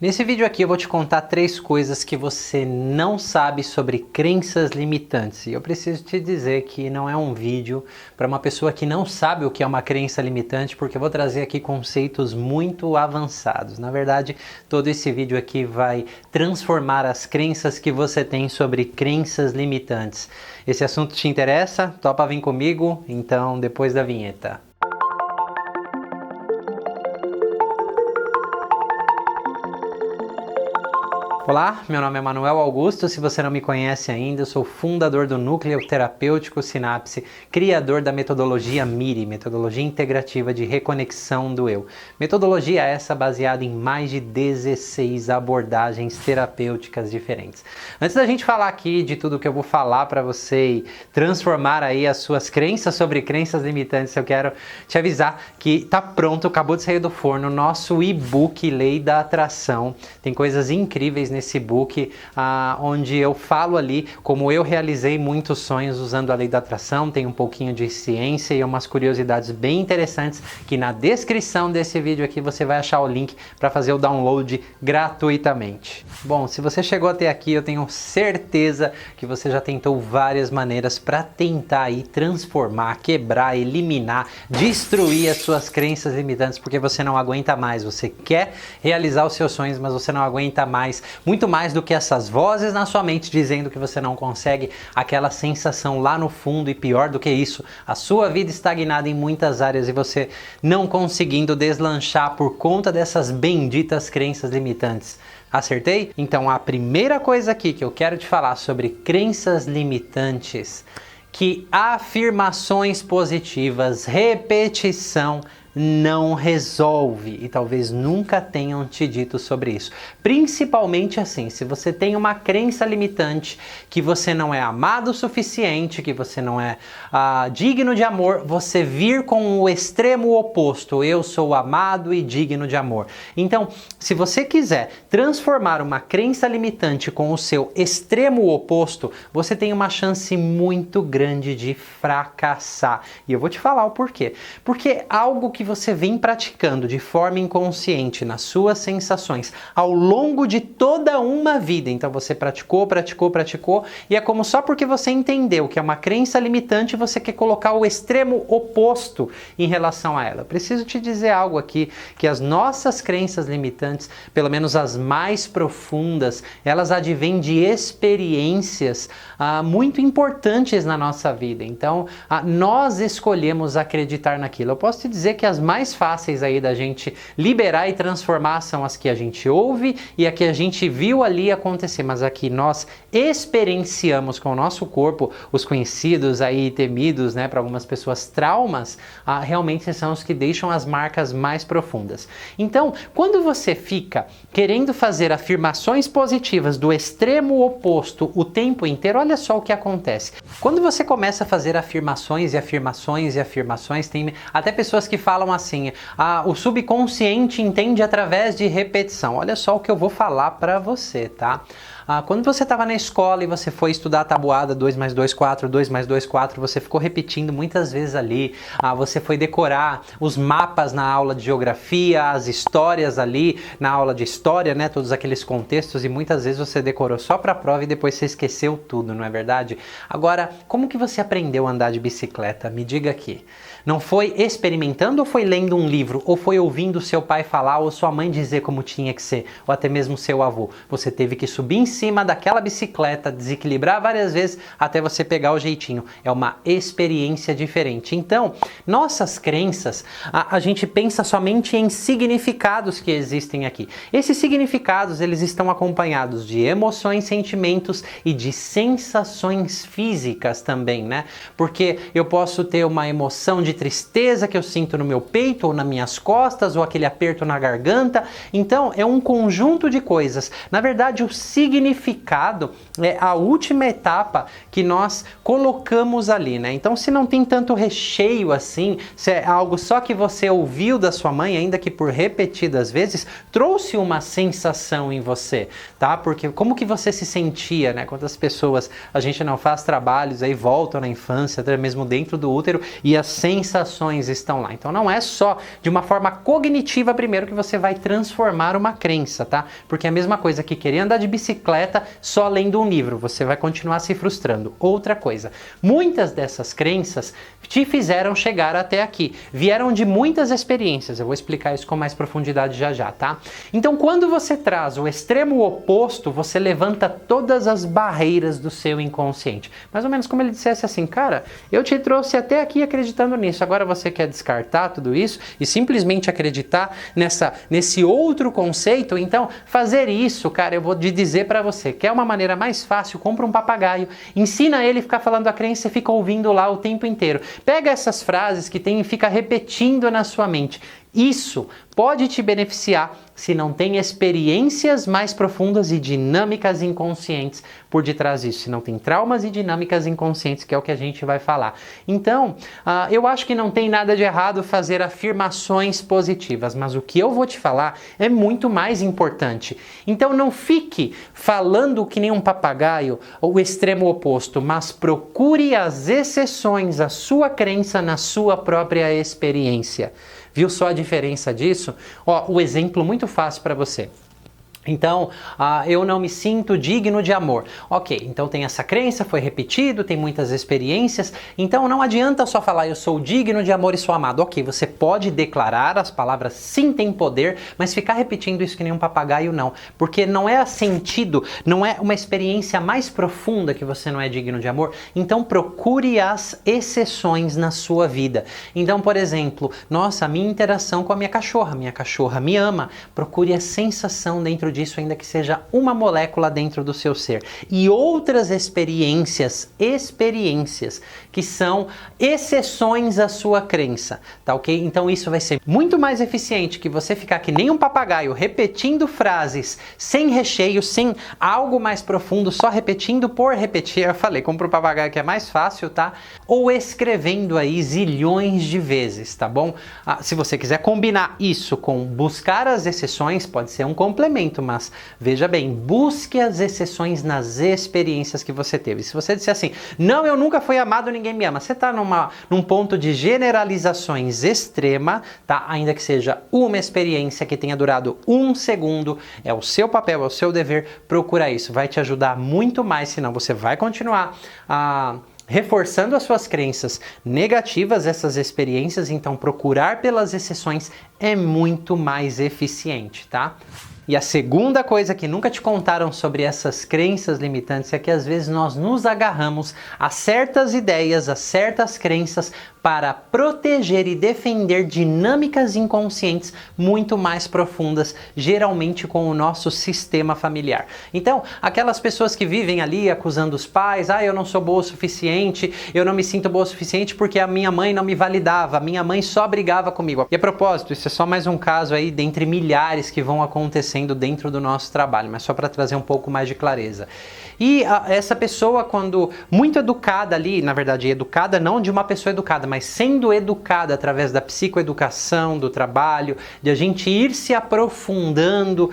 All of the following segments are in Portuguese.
Nesse vídeo aqui eu vou te contar 3 coisas que você não sabe sobre crenças limitantes. E eu preciso te dizer que não é um vídeo para uma pessoa que não sabe o que é uma crença limitante, porque eu vou trazer aqui conceitos muito avançados. Na verdade, todo esse vídeo aqui vai transformar as crenças que você tem sobre crenças limitantes. Esse assunto te interessa? Topa vir comigo? Então, depois da vinheta. Olá, meu nome é Manuel Augusto, se você não me conhece ainda, eu sou fundador do Núcleo Terapêutico Sinapse, criador da metodologia MIRI, Metodologia Integrativa de Reconexão do Eu. Metodologia essa baseada em mais de 16 abordagens terapêuticas diferentes. Antes da gente falar aqui de tudo que eu vou falar para você e transformar aí as suas crenças sobre crenças limitantes, eu quero te avisar que tá pronto, acabou de sair do forno, nosso e-book Lei da Atração. Tem coisas incríveis nesse book, onde eu falo ali como eu realizei muitos sonhos usando a lei da atração, tem um pouquinho de ciência e umas curiosidades bem interessantes que na descrição desse vídeo aqui você vai achar o link para fazer o download gratuitamente. Bom, se você chegou até aqui, eu tenho certeza que você já tentou várias maneiras para tentar aí transformar, quebrar, eliminar, destruir as suas crenças limitantes, porque você não aguenta mais, você quer realizar os seus sonhos, mas você não aguenta mais. Muito mais do que essas vozes na sua mente dizendo que você não consegue, aquela sensação lá no fundo, e pior do que isso, a sua vida estagnada em muitas áreas e você não conseguindo deslanchar por conta dessas benditas crenças limitantes. Acertei? Então a primeira coisa aqui que eu quero te falar sobre crenças limitantes, que afirmações positivas, repetição, não resolve, e talvez nunca tenham te dito sobre isso. Principalmente assim, se você tem uma crença limitante que você não é amado o suficiente, que você não é digno de amor, você vir com o extremo oposto, eu sou amado e digno de amor. Então, se você quiser transformar uma crença limitante com o seu extremo oposto, você tem uma chance muito grande de fracassar. E eu vou te falar o porquê. Porque algo que você vem praticando de forma inconsciente nas suas sensações ao longo de toda uma vida. Então você praticou, e é como só porque você entendeu que é uma crença limitante, você quer colocar o extremo oposto em relação a ela. Eu preciso te dizer algo aqui, que as nossas crenças limitantes, pelo menos as mais profundas, elas advêm de experiências muito importantes na nossa vida. Então nós escolhemos acreditar naquilo. Eu posso te dizer que as mais fáceis aí da gente liberar e transformar são as que a gente ouve e a que a gente viu ali acontecer, mas aqui nós experienciamos com o nosso corpo, os conhecidos aí temidos, né, para algumas pessoas, traumas, realmente são os que deixam as marcas mais profundas. Então, quando você fica querendo fazer afirmações positivas do extremo oposto o tempo inteiro, olha só o que acontece. Quando você começa a fazer afirmações e afirmações e afirmações, tem até pessoas que falam assim, o subconsciente entende através de repetição. Olha só o que eu vou falar para você, tá? Quando você estava na escola e você foi estudar a tabuada 2 mais 2, 4, 2 mais 2, 4, você ficou repetindo muitas vezes ali, você foi decorar os mapas na aula de geografia, as histórias ali na aula de história, né, todos aqueles contextos, e muitas vezes você decorou só para a prova e depois você esqueceu tudo, não é verdade? Agora, como que você aprendeu a andar de bicicleta? Me diga aqui. Não foi experimentando ou foi lendo um livro? Ou foi ouvindo seu pai falar ou sua mãe dizer como tinha que ser? Ou até mesmo seu avô? Você teve que subir em cima daquela bicicleta, desequilibrar várias vezes até você pegar o jeitinho. É uma experiência diferente. Então, nossas crenças, a gente pensa somente em significados que existem aqui. Esses significados, eles estão acompanhados de emoções, sentimentos e de sensações físicas também, né? Porque eu posso ter uma emoção de tristeza que eu sinto no meu peito ou nas minhas costas, ou aquele aperto na garganta. Então, é um conjunto de coisas. Na verdade, o significado significado é a última etapa que nós colocamos ali, né? Então, se não tem tanto recheio assim, se é algo só que você ouviu da sua mãe, ainda que por repetidas vezes, trouxe uma sensação em você, tá? Porque como que você se sentia, né? Quantas pessoas a gente não faz trabalhos aí, voltam na infância, até mesmo dentro do útero, e as sensações estão lá. Então não é só de uma forma cognitiva primeiro que você vai transformar uma crença, tá? Porque é a mesma coisa que querer andar de bicicleta só lendo um livro, você vai continuar se frustrando. Outra coisa, muitas dessas crenças te fizeram chegar até aqui, vieram de muitas experiências, eu vou explicar isso com mais profundidade já já, tá? Então quando você traz o extremo oposto, você levanta todas as barreiras do seu inconsciente. Mais ou menos como ele dissesse assim, cara, eu te trouxe até aqui acreditando nisso, agora você quer descartar tudo isso e simplesmente acreditar nesse outro conceito? Então, fazer isso, cara, eu vou te dizer para você, quer uma maneira mais fácil, compra um papagaio, ensina ele a ficar falando a crença e fica ouvindo lá o tempo inteiro. Pega essas frases que tem e fica repetindo na sua mente. Isso pode te beneficiar se não tem experiências mais profundas e dinâmicas inconscientes por detrás disso, se não tem traumas e dinâmicas inconscientes, que é o que a gente vai falar. Então, eu acho que não tem nada de errado fazer afirmações positivas, mas o que eu vou te falar é muito mais importante. Então não fique falando que nem um papagaio, ou o extremo oposto, mas procure as exceções, a sua crença na sua própria experiência. Viu só a diferença disso? Ó, o exemplo muito fácil para você. Então, eu não me sinto digno de amor. Ok, então tem essa crença, foi repetido, tem muitas experiências, então não adianta só falar eu sou digno de amor e sou amado. Ok, você pode declarar, as palavras sim têm poder, mas ficar repetindo isso que nem um papagaio não, porque não é sentido, não é uma experiência mais profunda que você não é digno de amor, então procure as exceções na sua vida. Então, por exemplo, nossa, a minha interação com a minha cachorra me ama, procure a sensação dentro disso, ainda que seja uma molécula dentro do seu ser. E outras experiências que são exceções à sua crença, tá ok? Então isso vai ser muito mais eficiente que você ficar que nem um papagaio repetindo frases sem recheio, sem algo mais profundo, só repetindo por repetir. Eu falei, compra o papagaio que é mais fácil, tá? Ou escrevendo aí zilhões de vezes, tá bom? Se você quiser combinar isso com buscar as exceções, pode ser um complemento, mas veja bem, busque as exceções nas experiências que você teve. Se você disser assim, não, eu nunca fui amado, ninguém me ama, você está num ponto de generalizações extrema, tá? Ainda que seja uma experiência que tenha durado 1 segundo, é o seu papel, é o seu dever, procura isso, vai te ajudar muito mais, senão você vai continuar reforçando as suas crenças negativas, essas experiências. Então procurar pelas exceções é muito mais eficiente, tá? E a segunda coisa que nunca te contaram sobre essas crenças limitantes é que às vezes nós nos agarramos a certas ideias, a certas crenças para proteger e defender dinâmicas inconscientes muito mais profundas, geralmente com o nosso sistema familiar. Então, aquelas pessoas que vivem ali acusando os pais, eu não sou boa o suficiente, eu não me sinto boa o suficiente porque a minha mãe não me validava, a minha mãe só brigava comigo. E a propósito, isso é só mais um caso aí dentre milhares que vão acontecendo dentro do nosso trabalho, mas só para trazer um pouco mais de clareza. E essa pessoa, quando muito educada ali, na verdade educada não de uma pessoa educada, mas sendo educada através da psicoeducação, do trabalho, de a gente ir se aprofundando,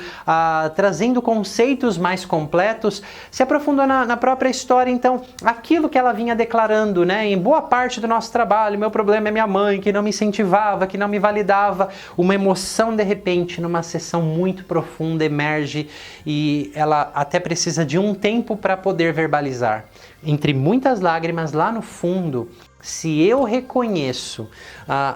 trazendo conceitos mais completos, se aprofundou na própria história. Então, aquilo que ela vinha declarando, né, em boa parte do nosso trabalho, meu problema é minha mãe, que não me incentivava, que não me validava, uma emoção de repente, numa sessão muito profunda, emerge e ela até precisa de um tempo para poder verbalizar. Entre muitas lágrimas, lá no fundo, se eu reconheço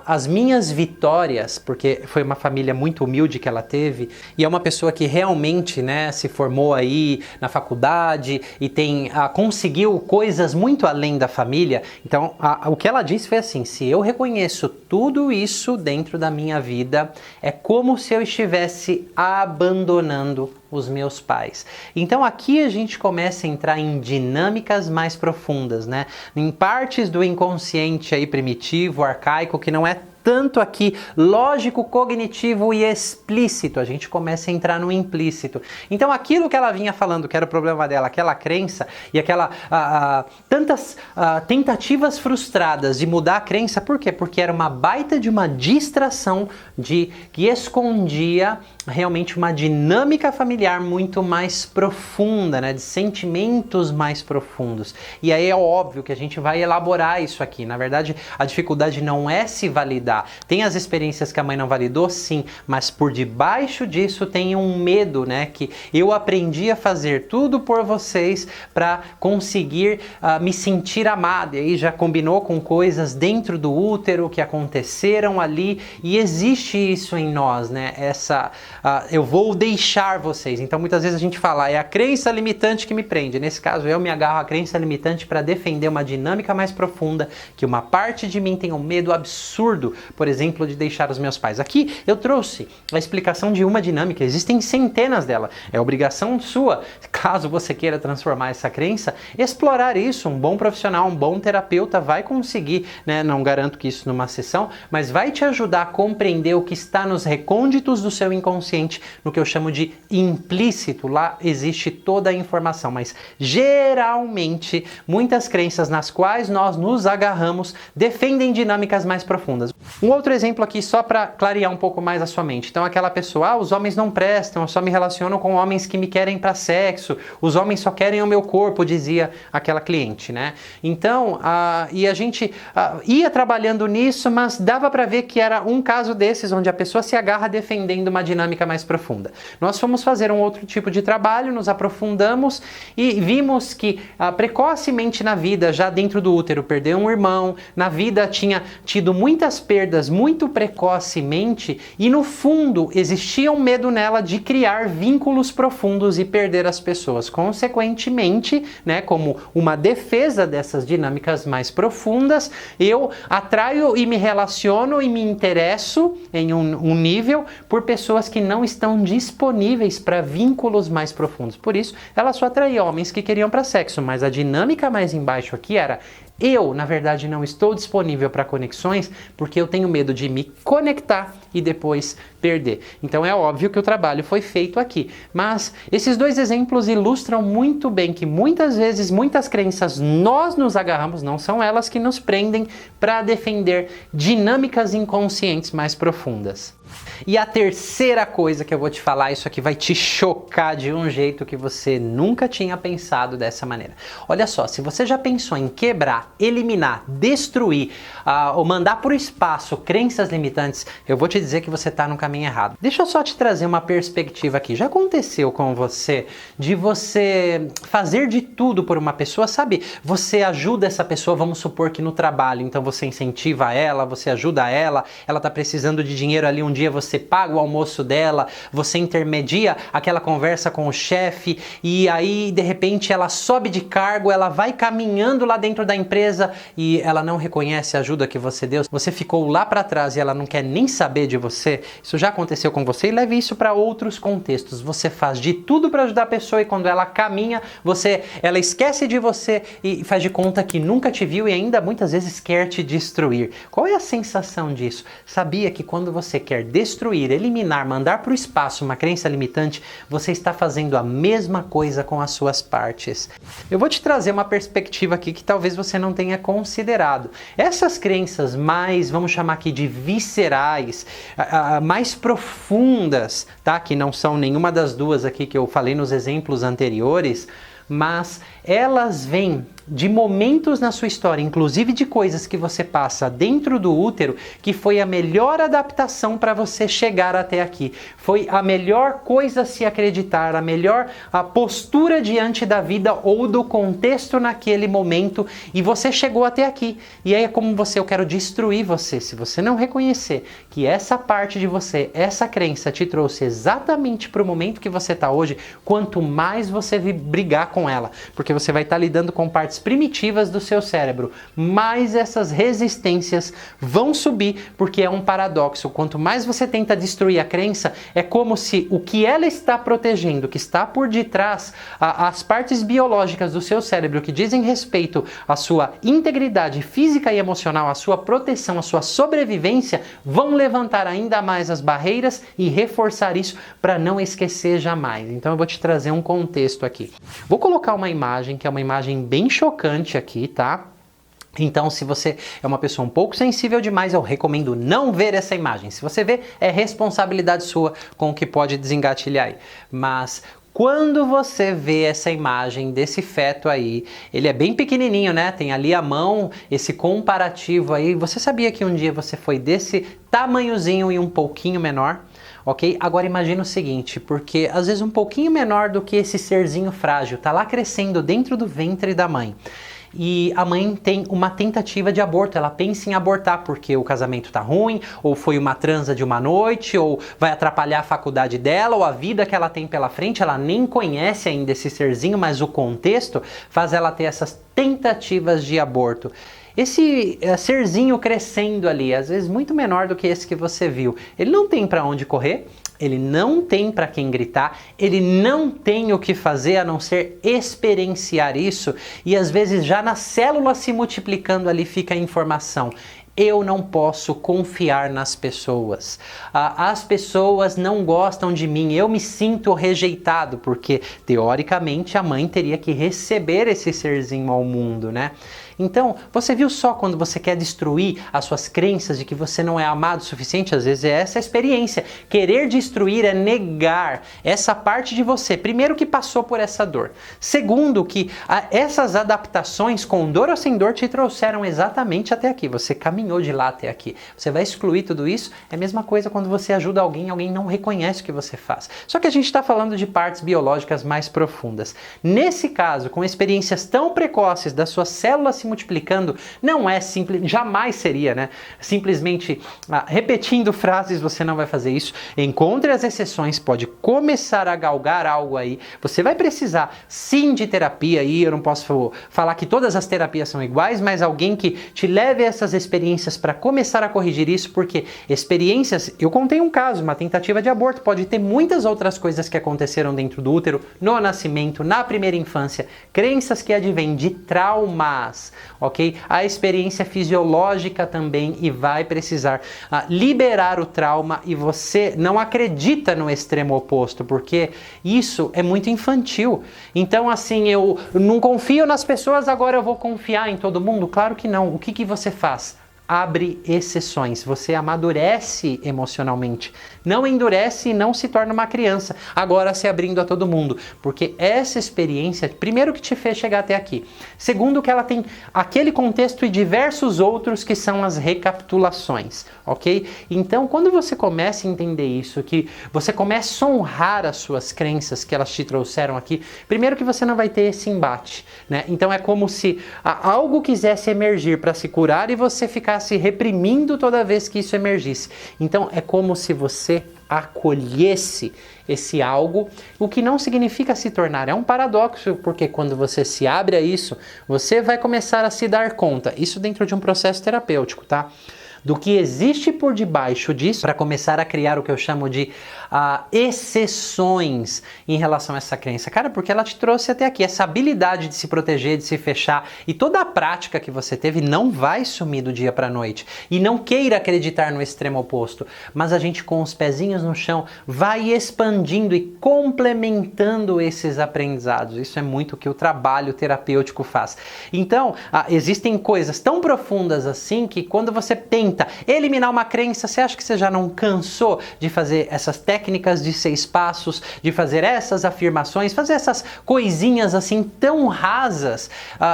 as minhas vitórias, porque foi uma família muito humilde que ela teve, e é uma pessoa que realmente, né, se formou aí na faculdade e conseguiu coisas muito além da família, então o que ela disse foi assim, se eu reconheço tudo isso dentro da minha vida, é como se eu estivesse abandonando os meus pais. Então aqui a gente começa a entrar em dinâmicas mais profundas, né? Em partes do inconsciente aí primitivo, arcaico, que não é tanto aqui lógico, cognitivo e explícito. A gente começa a entrar no implícito. Então aquilo que ela vinha falando que era o problema dela, aquela crença e aquela tantas tentativas frustradas de mudar a crença, por quê? Porque era uma baita de uma distração que escondia realmente uma dinâmica familiar muito mais profunda, né? De sentimentos mais profundos. E aí é óbvio que a gente vai elaborar isso aqui. Na verdade, a dificuldade não é se validar. Tem as experiências que a mãe não validou, sim, mas por debaixo disso tem um medo, né? Que eu aprendi a fazer tudo por vocês para conseguir me sentir amada. E aí já combinou com coisas dentro do útero que aconteceram ali, e existe isso em nós, né? Eu vou deixar vocês. Então muitas vezes a gente fala, é a crença limitante que me prende. Nesse caso eu me agarro à crença limitante para defender uma dinâmica mais profunda, que uma parte de mim tem um medo absurdo, por exemplo, de deixar os meus pais. Aqui eu trouxe a explicação de uma dinâmica, existem centenas dela. É obrigação sua, caso você queira transformar essa crença, explorar isso. Um bom profissional, um bom terapeuta vai conseguir, né? Não garanto que isso numa sessão, mas vai te ajudar a compreender o que está nos recônditos do seu inconsciente, no que eu chamo de implícito. Lá existe toda a informação, mas geralmente muitas crenças nas quais nós nos agarramos defendem dinâmicas mais profundas. Um outro exemplo aqui só para clarear um pouco mais a sua mente. Então aquela pessoa, os homens não prestam, eu só me relaciono com homens que me querem para sexo, os homens só querem o meu corpo, dizia aquela cliente, né? Então, e a gente ia trabalhando nisso, mas dava para ver que era um caso desses onde a pessoa se agarra defendendo uma dinâmica mais profunda. Nós fomos fazer um outro tipo de trabalho, nos aprofundamos e vimos que precocemente na vida, já dentro do útero, perdeu um irmão, na vida tinha tido muitas perdas muito precocemente e no fundo existia um medo nela de criar vínculos profundos e perder as pessoas. Consequentemente, né, como uma defesa dessas dinâmicas mais profundas, eu atraio e me relaciono e me interesso em um nível por pessoas que não estão disponíveis para vínculos mais profundos. Por isso, ela só atraía homens que queriam para sexo, mas a dinâmica mais embaixo aqui era: eu, na verdade, não estou disponível para conexões porque eu tenho medo de me conectar e depois perder. Então é óbvio que o trabalho foi feito aqui. Mas esses dois exemplos ilustram muito bem que muitas vezes, muitas crenças nós nos agarramos, não são elas que nos prendem, para defender dinâmicas inconscientes mais profundas. E a terceira coisa que eu vou te falar, isso aqui vai te chocar de um jeito que você nunca tinha pensado dessa maneira. Olha só, se você já pensou em quebrar, eliminar, destruir ou mandar para o espaço crenças limitantes, eu vou te dizer que você está no caminho errado. Deixa eu só te trazer uma perspectiva aqui. Já aconteceu com você de você fazer de tudo por uma pessoa, sabe? Você ajuda essa pessoa, vamos supor que no trabalho, então você incentiva ela, você ajuda ela está precisando de dinheiro ali, um dia você paga o almoço dela, você intermedia aquela conversa com o chefe e aí de repente ela sobe de cargo, ela vai caminhando lá dentro da empresa e ela não reconhece a ajuda que você deu, você ficou lá para trás e ela não quer nem saber de você. Isso já aconteceu com você? E leve isso para outros contextos. Você faz de tudo para ajudar a pessoa e quando ela caminha, ela esquece de você e faz de conta que nunca te viu e ainda muitas vezes quer te destruir. Qual é a sensação disso? Sabia que quando você quer destruir, eliminar, mandar para o espaço uma crença limitante, você está fazendo a mesma coisa com as suas partes. Eu vou te trazer uma perspectiva aqui que talvez você não tenha considerado. Essas crenças mais, vamos chamar aqui de viscerais, mais profundas, tá? Que não são nenhuma das duas aqui que eu falei nos exemplos anteriores, mas elas vêm de momentos na sua história, inclusive de coisas que você passa dentro do útero, que foi a melhor adaptação para você chegar até aqui. Foi a melhor coisa a se acreditar, a postura diante da vida ou do contexto naquele momento, e você chegou até aqui. E aí é como eu quero destruir você, se você não reconhecer que essa parte de você, essa crença te trouxe exatamente para o momento que você está hoje, quanto mais você brigar com ela, porque você vai estar lidando com partes partes primitivas do seu cérebro, mais essas resistências vão subir, porque é um paradoxo. Quanto mais você tenta destruir a crença, é como se o que ela está protegendo, que está por detrás, as partes biológicas do seu cérebro que dizem respeito à sua integridade física e emocional, à sua proteção, à sua sobrevivência, vão levantar ainda mais as barreiras e reforçar isso para não esquecer jamais. Então eu vou te trazer um contexto aqui. Vou colocar uma imagem, que é uma imagem bem chocante aqui, tá? Então, se você é uma pessoa um pouco sensível demais, eu recomendo não ver essa imagem. Se você vê, é responsabilidade sua com o que pode desengatilhar aí. Mas quando você vê essa imagem desse feto aí, ele é bem pequenininho, né? Tem ali a mão, esse comparativo aí. Você sabia que um dia você foi desse tamanhozinho e um pouquinho menor? Ok? Agora imagina o seguinte, porque às vezes um pouquinho menor do que esse serzinho frágil, tá lá crescendo dentro do ventre da mãe. E a mãe tem uma tentativa de aborto, ela pensa em abortar porque o casamento tá ruim, ou foi uma transa de uma noite, ou vai atrapalhar a faculdade dela, ou a vida que ela tem pela frente, ela nem conhece ainda esse serzinho, mas o contexto faz ela ter essas tentativas de aborto. Esse serzinho crescendo ali, às vezes muito menor do que esse que você viu, ele não tem para onde correr, ele não tem para quem gritar, ele não tem o que fazer a não ser experienciar isso, e às vezes já na célula se multiplicando ali fica a informação. Eu não posso confiar nas pessoas. As pessoas não gostam de mim, eu me sinto rejeitado, porque teoricamente a mãe teria que receber esse serzinho ao mundo, né? Então, você viu só quando você quer destruir as suas crenças de que você não é amado o suficiente? Às vezes é essa a experiência. Querer destruir é negar essa parte de você. Primeiro, que passou por essa dor. Segundo, que essas adaptações, com dor ou sem dor, te trouxeram exatamente até aqui. Você caminhou de lá até aqui. Você vai excluir tudo isso? É a mesma coisa quando você ajuda alguém, alguém não reconhece o que você faz. Só que a gente está falando de partes biológicas mais profundas. Nesse caso, com experiências tão precoces das suas células se multiplicando, não é simples, jamais seria, né? Simplesmente repetindo frases, você não vai fazer isso. Encontre as exceções, pode começar a galgar algo aí. Você vai precisar sim de terapia aí, eu não posso falar que todas as terapias são iguais, mas alguém que te leve essas experiências para começar a corrigir isso, porque experiências, eu contei um caso, uma tentativa de aborto, pode ter muitas outras coisas que aconteceram dentro do útero, no nascimento, na primeira infância, crenças que advêm de traumas, ok? A experiência fisiológica também, e vai precisar liberar o trauma, e você não acredita no extremo oposto, porque isso é muito infantil. Então, assim, eu não confio nas pessoas, agora eu vou confiar em todo mundo? Claro que não. O que você faz? Abre exceções, você amadurece emocionalmente, não endurece e não se torna uma criança, agora se abrindo a todo mundo, porque essa experiência, primeiro, que te fez chegar até aqui, segundo, que ela tem aquele contexto e diversos outros que são as recapitulações, ok? Então, quando você começa a entender isso, que você começa a honrar as suas crenças que elas te trouxeram aqui, primeiro que você não vai ter esse embate, né? Então é como se algo quisesse emergir para se curar e você ficasse reprimindo toda vez que isso emergisse. Então é como se você acolhesse esse algo, o que não significa se tornar. É um paradoxo, porque quando você se abre a isso, você vai começar a se dar conta, isso dentro de um processo terapêutico, tá? Do que existe por debaixo disso, para começar a criar o que eu chamo de exceções em relação a essa crença. Cara, porque ela te trouxe até aqui, essa habilidade de se proteger, de se fechar, e toda a prática que você teve não vai sumir do dia para a noite. E não queira acreditar no extremo oposto, mas a gente, com os pezinhos no chão, vai expandindo e complementando esses aprendizados. Isso é muito o que o trabalho terapêutico faz. Então, existem coisas tão profundas assim que quando você tenta eliminar uma crença, você acha que você já não cansou de fazer essas técnicas de 6 passos, de fazer essas afirmações, fazer essas coisinhas assim tão rasas,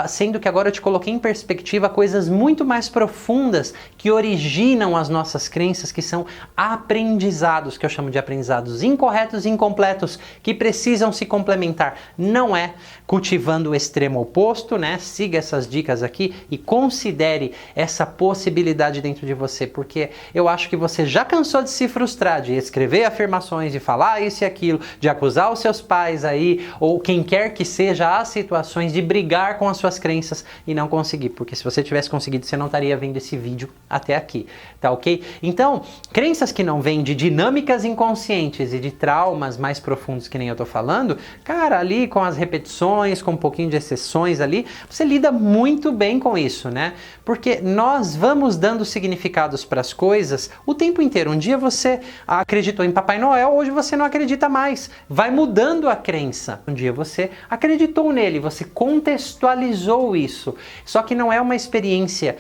sendo que agora eu te coloquei em perspectiva coisas muito mais profundas que originam as nossas crenças, que são aprendizados, que eu chamo de aprendizados incorretos e incompletos, que precisam se complementar. Não é cultivando o extremo oposto, né? Siga essas dicas aqui e considere essa possibilidade dentro de de você, porque eu acho que você já cansou de se frustrar, de escrever afirmações, de falar isso e aquilo, de acusar os seus pais aí, ou quem quer que seja as situações, de brigar com as suas crenças e não conseguir, porque se você tivesse conseguido, você não estaria vendo esse vídeo até aqui, tá ok? Então, crenças que não vêm de dinâmicas inconscientes e de traumas mais profundos que nem eu tô falando, cara, ali com as repetições, com um pouquinho de exceções ali, você lida muito bem com isso, né? Porque nós vamos dando significados para as coisas o tempo inteiro. Um dia você acreditou em Papai Noel, hoje você não acredita mais. Vai mudando a crença. Um dia você acreditou nele, você contextualizou isso. Só que não é uma experiência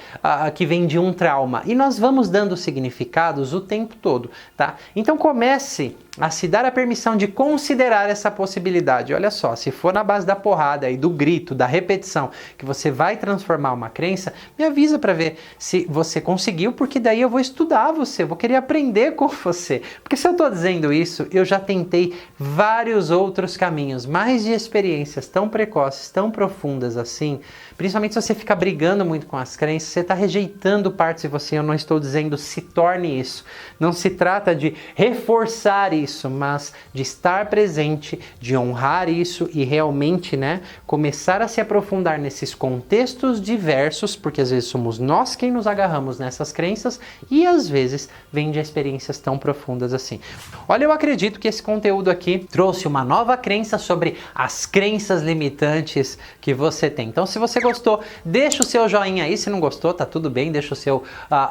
que vem de um trauma. E nós vamos dando significados o tempo todo, tá? Então comece a se dar a permissão de considerar essa possibilidade. Olha só, se for na base da porrada e do grito, da repetição, que você vai transformar uma crença, me avisa para ver se você conseguiu, porque daí eu vou estudar você, vou querer aprender com você. Porque se eu estou dizendo isso, eu já tentei vários outros caminhos, mais de experiências tão precoces, tão profundas assim, principalmente se você fica brigando muito com as crenças, você está rejeitando partes de você. Eu não estou dizendo se torne isso. Não se trata de reforçar isso, mas de estar presente, de honrar isso e realmente, né, começar a se aprofundar nesses contextos diversos, porque às vezes somos nós quem nos agarramos nessas crenças e às vezes vem de experiências tão profundas assim. Olha, eu acredito que esse conteúdo aqui trouxe uma nova crença sobre as crenças limitantes que você tem. Então, se você gostou, deixa o seu joinha aí. Se não gostou, tá tudo bem, deixa o seu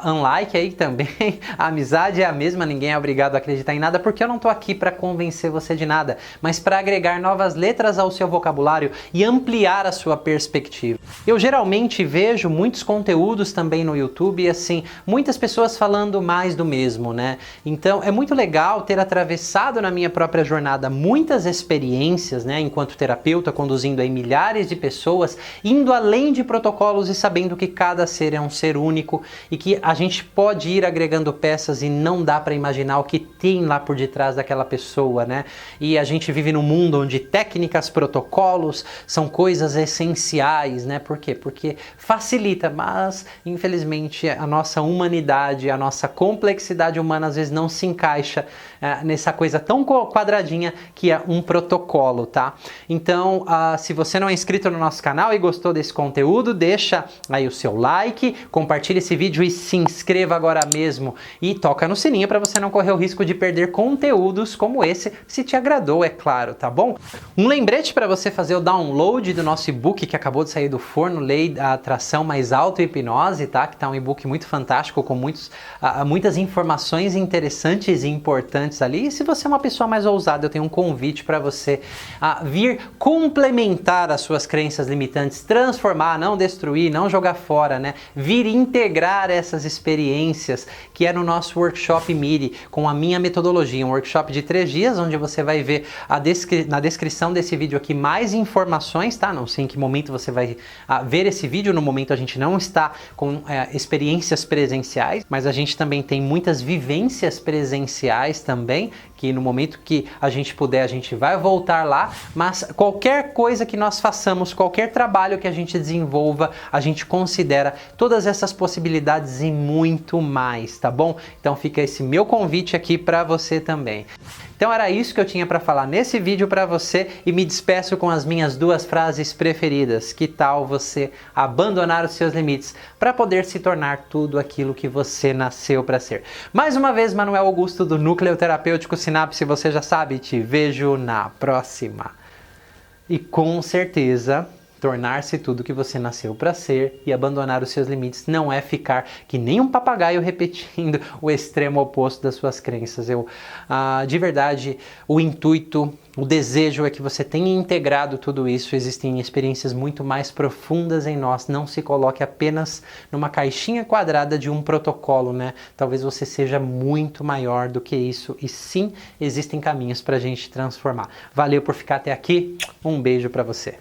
unlike aí também. A amizade é a mesma, ninguém é obrigado a acreditar em nada, porque eu não tô aqui para convencer você de nada, mas para agregar novas letras ao seu vocabulário e ampliar a sua perspectiva. Eu geralmente vejo muitos conteúdos também no YouTube e assim, muitas pessoas falando mais do mesmo, né? Então, é muito legal ter atravessado na minha própria jornada muitas experiências, né, enquanto terapeuta, conduzindo aí milhares de pessoas, indo além de protocolos e sabendo que cada ser é um ser único e que a gente pode ir agregando peças e não dá para imaginar o que tem lá por detrás daquela pessoa, né? E a gente vive num mundo onde técnicas, protocolos são coisas essenciais, né? Por quê? Porque facilita, mas infelizmente a nossa humanidade, a nossa complexidade humana às vezes não se encaixa nessa coisa tão quadradinha que é um protocolo, tá? Então, se você não é inscrito no nosso canal e gostou desse conteúdo, deixa aí o seu like, compartilha esse vídeo e se inscreva agora mesmo e toca no sininho para você não correr o risco de perder conteúdos como esse, se te agradou, é claro, tá bom? Um lembrete para você fazer o download do nosso e-book que acabou de sair do forno, Lei da Atração Mais Auto-Hipnose, tá? Que tá um e-book muito fantástico com muitas informações interessantes e importantes ali. E se você é uma pessoa mais ousada, eu tenho um convite para você vir complementar as suas crenças limitantes, transformar, não destruir, não jogar fora, né? Vir integrar essas experiências, que é no nosso workshop MIRI, com a minha metodologia, um workshop de 3 dias, onde você vai ver na descrição desse vídeo aqui mais informações, tá? Não sei em que momento você vai ver esse vídeo, no momento a gente não está com experiências presenciais, mas a gente também tem muitas vivências presenciais também, que no momento que a gente puder, a gente vai voltar lá, mas qualquer coisa que nós façamos, qualquer trabalho que a gente desenvolva, a gente considera todas essas possibilidades e muito mais, tá bom? Então fica esse meu convite aqui para você também. Então era isso que eu tinha para falar nesse vídeo para você e me despeço com as minhas 2 frases preferidas. Que tal você abandonar os seus limites para poder se tornar tudo aquilo que você nasceu para ser? Mais uma vez, Manuel Augusto do Núcleo Terapêutico Sinapse, você já sabe, te vejo na próxima. E com certeza, tornar-se tudo que você nasceu para ser e abandonar os seus limites não é ficar que nem um papagaio repetindo o extremo oposto das suas crenças. De verdade, o intuito, o desejo é que você tenha integrado tudo isso. Existem experiências muito mais profundas em nós. Não se coloque apenas numa caixinha quadrada de um protocolo, né? Talvez você seja muito maior do que isso. E sim, existem caminhos para a gente transformar. Valeu por ficar até aqui. Um beijo para você.